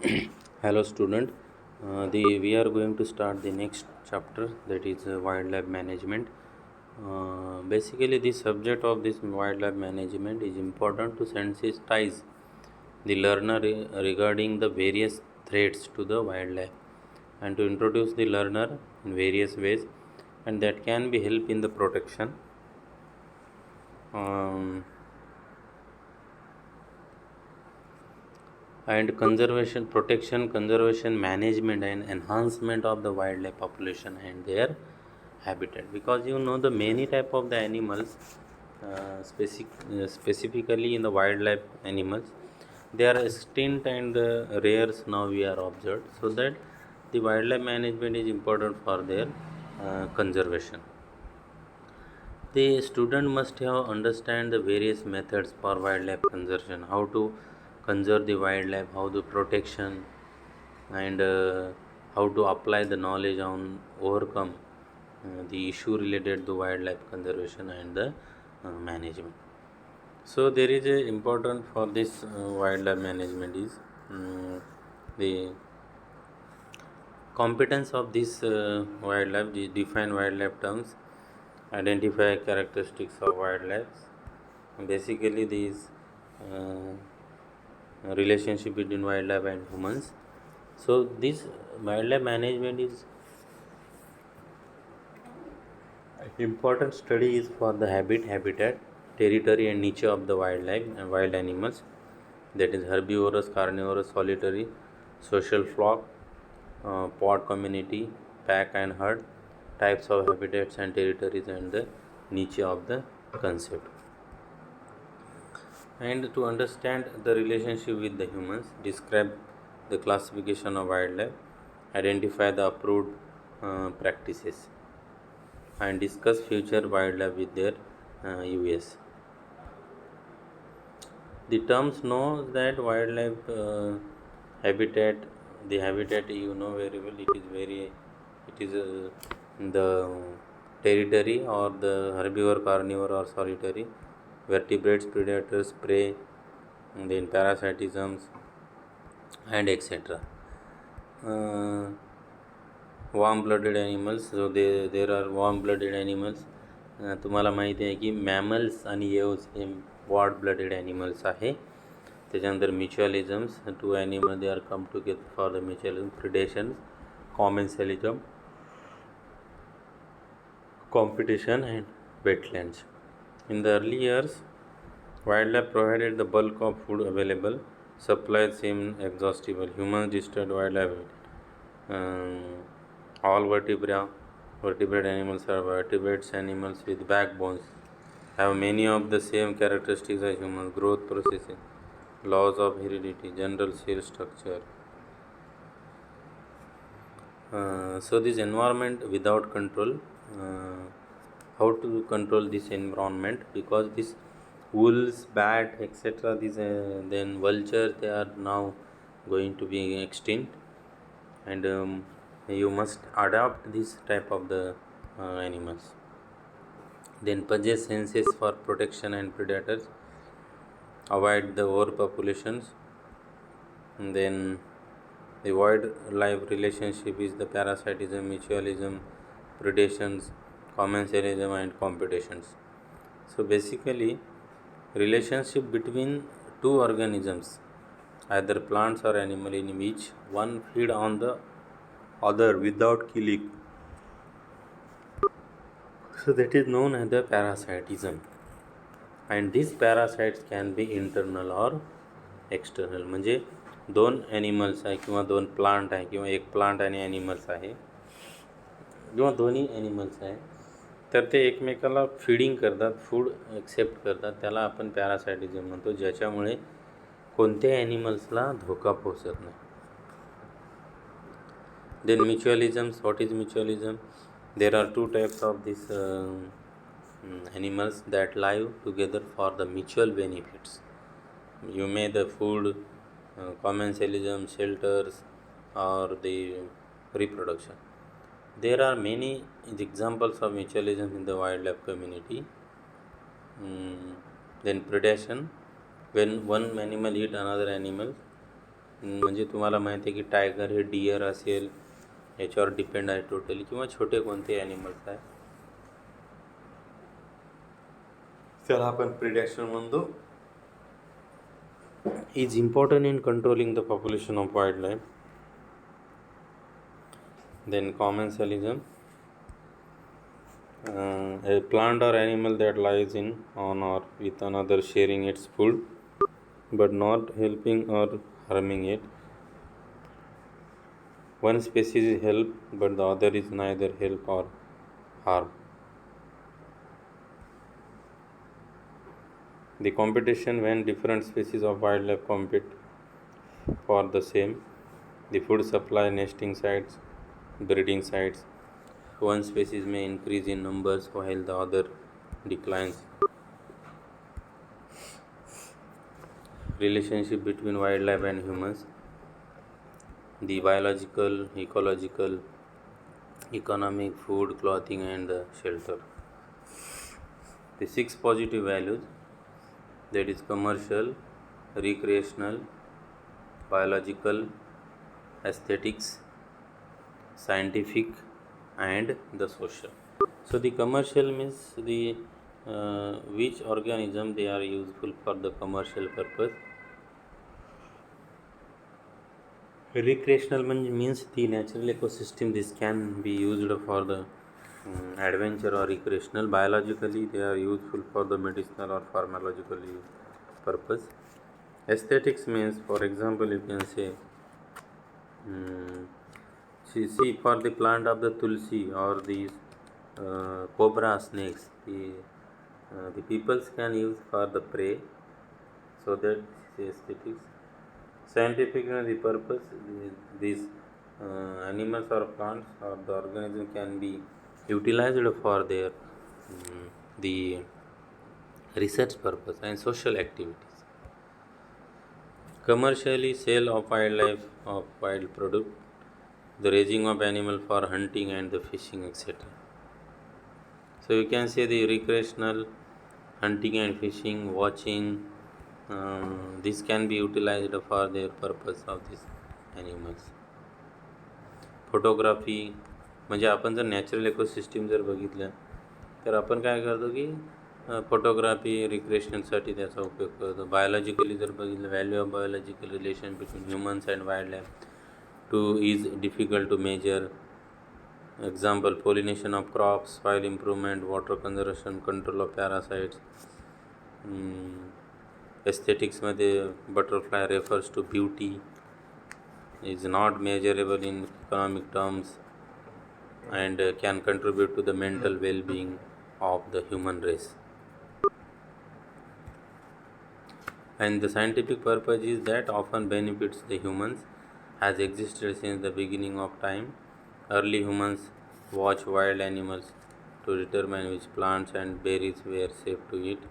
Hello, student. We are going to start the next chapter, that is wildlife management. Basically, the subject of this wildlife management is important to sensitize the learner regarding the various threats to the wildlife and to introduce the learner in various ways, and that can be help in the protection. Um, and conservation, protection, conservation, management, and enhancement of the wildlife population and their habitat. Because the many type of the animals, specifically in the wildlife animals, they are extinct and rares now we are observed. So that the wildlife management is important for their conservation. The student must have understand the various methods for wildlife conservation, how to conserve the wildlife, how the protection, and how to apply the knowledge on overcome the issue related to wildlife conservation and the management. So there is a important for this wildlife management is the competence of this wildlife, the define wildlife terms, identify characteristics of wildlife. Basically, these uh, relationship between wildlife and humans. So, this wildlife management is important study is for the habitat, territory, and niche of the wildlife and wild animals. That is herbivorous, carnivorous, solitary, social flock, pod community, pack and herd, types of habitats and territories, and the niche of the concept. And to understand the relationship with the humans, describe the classification of wildlife, identify the approved practices, and discuss future wildlife with their US. The terms know that wildlife habitat, the habitat you know very well. It is the territory or the herbivore, carnivore, or solitary, vertebrates, predators, prey, and then parasitisms, and etc. Warm blooded animals. So there are warm blooded animals. तुम्हाला माहिती आहे की mammals आणि aves हे warm blooded animals आहे. त्याच्यानंतर mutualisms, two animal they are come together for the mutualism, predations, commensalism, competition, and wetlands. In the early years, wildlife provided the bulk of food available. Supplies seemed exhaustible. Humans destroyed wildlife. All vertebrate animals are vertebrates animals with backbones. Have many of the same characteristics as humans: growth processing, laws of heredity, general cell structure. So this environment without control, uh, how to control this environment, because this wolves, bat, etc., these then vultures, they are now going to be extinct, and you must adapt this type of the animals. Then possess senses for protection and predators, avoid the overpopulations, and then the wildlife relationship is the parasitism, mutualism, predations, commensalism, and competitions. So basically, relationship between two organisms, either plants or animal, in which one feed on the other without killing. So that is known as the parasitism. And these parasites can be internal or external. म्हणजे दोन animals आहे किंवा दोन plant आहे किंवा एक plant आणि animals आहे किंवा दोन्ही ॲनिमल्स आहे, तर ते एकमेकाला फीडिंग करतात, फूड ॲक्सेप्ट करतात, त्याला आपण पॅरासायटिझम म्हणतो, ज्याच्यामुळे कोणत्याही ॲनिमल्सला धोका पोहोचत नाही. Then mutualisms. What is mutualism? There are two types of this animals that live together for the mutual benefits. You may the food, commensalism, shelters, or the reproduction. There are many examples of mutualism in the wildlife community. Then predation, when one animal eat another animal, म्हणजे तुम्हाला माहिती आहे की tiger हे deer असेल याच्यावर depend आहे totally, किंवा छोटे कोणते ॲनिमल्स आहे त्याला आपण प्रिडेशन म्हणतो. is important in controlling the population of wildlife. Then commensalism, a plant or animal that lives in on or with another, sharing its food but not helping or harming it. One species is help but the other is neither help or harm. The competition, when different species of wildlife compete for the same, the food supply, nesting sites, breeding sites. One species may increase in numbers while the other declines. Relationship between wildlife and humans, the biological, ecological, economic, food, clothing, and shelter. The 6 positive values, that is commercial, recreational, biological, aesthetics, scientific, and the social. So the commercial means the which organism they are useful for the commercial purpose. Recreational means the natural ecosystem, this can be used for the adventure or recreational. Biologically they are useful for the medicinal or pharmacological purpose. Aesthetics means, for example, you can say see for the plant of the tulsi or these cobra snakes, the peoples can use for the prey, so that is aesthetics. Scientific, the purpose, these animals or plants or the organism can be utilized for their the research purpose and social activities. Commercially, sale of wildlife of wild product, the raising of animal for hunting and the fishing, etc. So you can say the recreational hunting and fishing, watching, this can be utilized for their purpose of these animals. Photography, म्हणजे आपण जर natural ecosystem जर बघितलं तर आपण काय करतो की फोटोग्राफी रिक्रिएशनसाठी त्याचा उपयोग करतो. बायोलॉजिकली जर बघितलं, value of biological relation between humans and wildlife too is difficult to measure. Example, pollination of crops, soil improvement, water conservation, control of parasites. Aesthetics मध्ये butterfly refers to beauty, is not measurable in economic terms, and can contribute to the mental well-being of the human race. And the scientific purpose is that often benefits the humans, has existed since the beginning of time. Early humans watch wild animals to determine which plants and berries were safe to eat.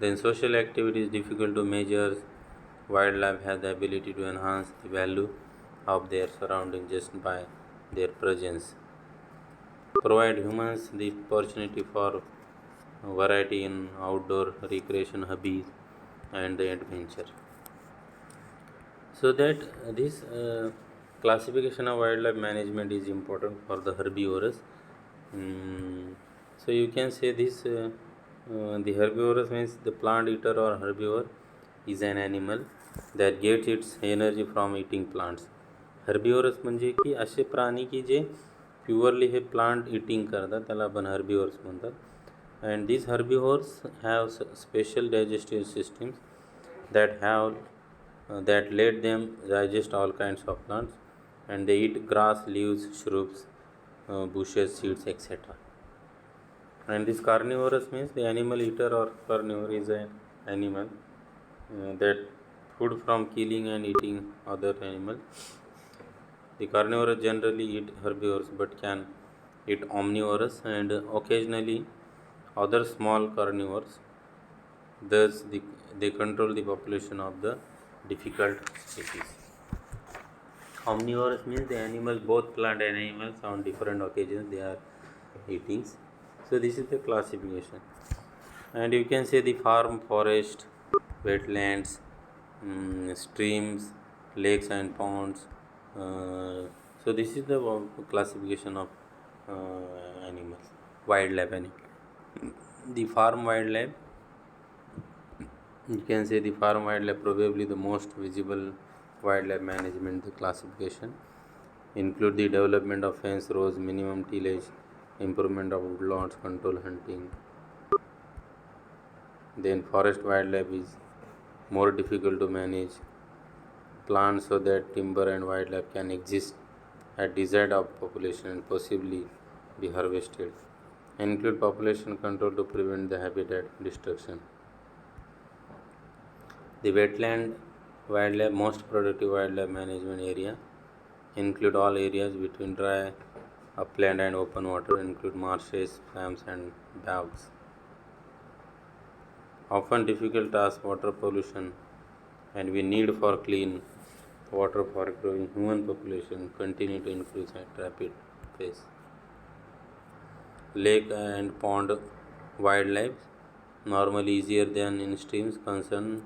Then social activity is difficult to measure. Wildlife has the ability to enhance the value of their surroundings just by their presence. Provide humans the opportunity for variety in outdoor recreation hobbies and the adventure. So that this classification of wildlife management is important for the herbivorous. So you can say this the herbivorous means the plant eater or herbivore is an animal that gets its energy from eating plants. Herbivorous म्हणजे की असे प्राणी की जे purely हे plant eating करतात त्याला आपण हर्बिव्हर्स म्हणतात. And these herbivores have special digestive systems that let them digest all kinds of plants, and they eat grass, leaves, shrubs, bushes, seeds, etc. And this carnivorous means the animal eater or carnivore is an animal that food from killing and eating other animals. The carnivores generally eat herbivores but can eat omnivores and occasionally other small carnivores. Thus, they control the population of the difficult species. Omnivorous means the animals, both plant and animals, on different occasions they are eating. So this is the classification. And you can say the farm, forest, wetlands, streams, lakes and ponds. So this is the classification of animals, wildlife animal. The farm wildlife, you can say the farm wildlife probably the most visible wildlife management classification include the development of fence rows, minimum tillage, improvement of woodlands, control hunting. Then forest wildlife is more difficult to manage, planned so that timber and wildlife can exist at desired of population and possibly be harvested. Include population control to prevent the habitat destruction. The wetland wildlife, most productive wildlife management area, include all areas between dry upland and open water, include marshes, swamps, and bogs. Often difficult task, water pollution, and we need for clean water for growing human population continue to increase at rapid pace. Lake and pond wildlife, normally easier than in streams, concern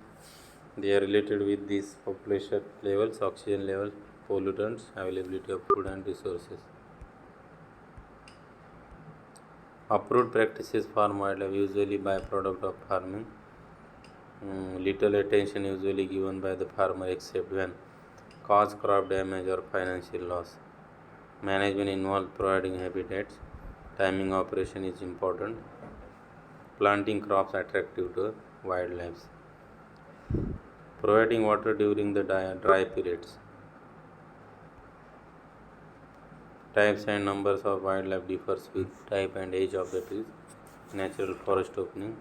they are related with these population levels, oxygen levels, pollutants, availability of food and resources. Approved practices farm wildlife usually byproduct of farming. Little attention usually given by the farmer except when cause crop damage or financial loss. Management involves providing habitats. Timing operation is important. Planting crops attractive to wildlife. Providing water during the dry periods. Types and numbers of wildlife differs with type and age of the trees. Natural forest opening.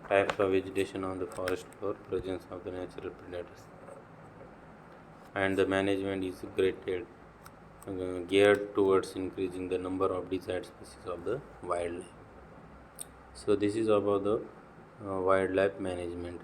Types of vegetation on the forest floor. Presence of the natural predators. And the management is geared towards increasing the number of desired species of the wildlife. So this is about the wildlife management.